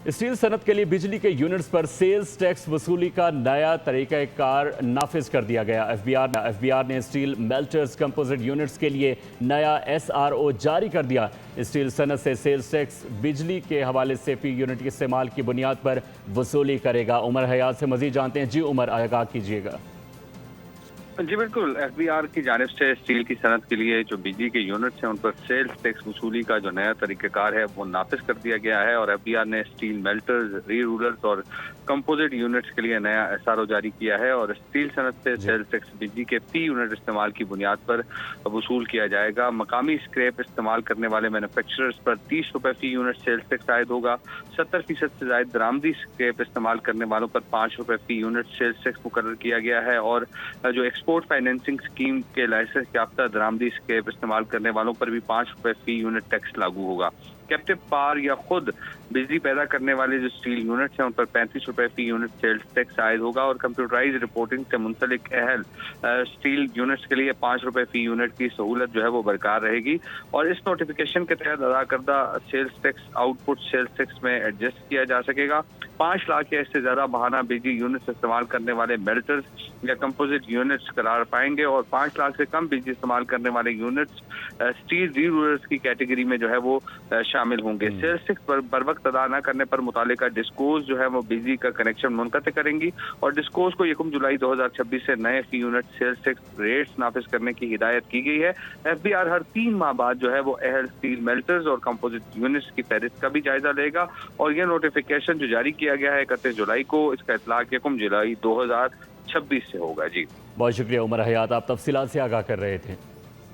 Steel Sanat के लिए बिजली के यूनिट्स पर सेल्स टैक्स वसूली का नया तरीका कार नाफिज कर दिया गया। एफबीआर ने स्टील मेल्टर्स कंपोजिट यूनिट्स के लिए नया एसआरओ जारी कर दिया। स्टील सनत से सेल्स टैक्स बिजली के हवाले से फी यूनिट के इस्तेमाल की बुनियाद पर वसूली करेगा। उमर हयात से मजीद जानते हैं। जी उमर, आगाह कीजिएगा। जी बिल्कुल, एफबीआर की जानिब से स्टील की सनत के लिए जो बिजली के यूनिट्स हैं उन पर सेल्स टैक्स वसूली का जो नया तरीक़ाकार है वो नाफिज कर दिया गया है और एफबीआर ने स्टील मेल्टर्स, री-रूलर्स और कंपोजिट यूनिट्स के लिए नया एसआरओ जारी किया है और स्टील सनत से सेल्स टैक्स बिजली के फी यूनिट इस्तेमाल की बुनियाद पर वसूल किया जाएगा। मकामी स्क्रैप इस्तेमाल करने वाले मैन्युफैक्चरर्स पर 30 रुपये फी यूनिट सेल्स टैक्स आयद होगा। 70% से ज़ायद दरामदी स्क्रैप इस्तेमाल करने वालों पर 5 रुपये फी यूनिट सेल्स टैक्स मुकर्रर किया गया है और जो एक्सपोर्ट फाइनेंसिंग स्कीम के लाइसेंस याफ्ता दरामदी स्क्रैप इस्तेमाल करने वालों पर भी 5 रुपये फी यूनिट टैक्स लागू होगा। कैप्टिव पावर या खुद बिजली पैदा करने वाले जो स्टील यूनिट्स हैं उन पर 35 रुपये फी यूनिट सेल्स टैक्स आयद होगा और कंप्यूटराइज रिपोर्टिंग से मुंसलिक अहल स्टील यूनिट्स के लिए 5 रुपये फी यूनिट की सहूलत जो है वो बरकरार रहेगी और इस नोटिफिकेशन के तहत अदा करदा sales tax output sales tax में एडजस्ट किया जा सकेगा। 5 लाख या इससे ज्यादा बहाना बिजली यूनिट्स इस्तेमाल करने वाले मेल्टर्स या कंपोजिट यूनिट्स करार पाएंगे और 5 लाख से कम बिजली इस्तेमाल करने वाले यूनिट्स स्टील री रूलर्स की कैटेगरी में जो है वो शामिल होंगे। सेल्स टैक्स बर वक्त अदा न करने पर मुतालिका डिस्कोज जो है वो बिजली का कनेक्शन मुनक़ते करेंगी और डिस्कोज को 1 जुलाई 2026 से नए फी यूनिट सेल्स टैक्स रेट्स नाफिज करने की हिदायत की गई है। एफबीआर हर 3 माह बाद जो है वो अहल स्टील मेल्टर्स और कंपोजिट यूनिट्स की फहरिस्त का भी जायजा लेगा और यह नोटिफिकेशन जो जारी किया गया है 31 जुलाई को, इसका इतलाक 1 जुलाई 2026 से होगा। जी बहुत शुक्रिया उमर हयात, आप तफसीलात से आगाह कर रहे थे।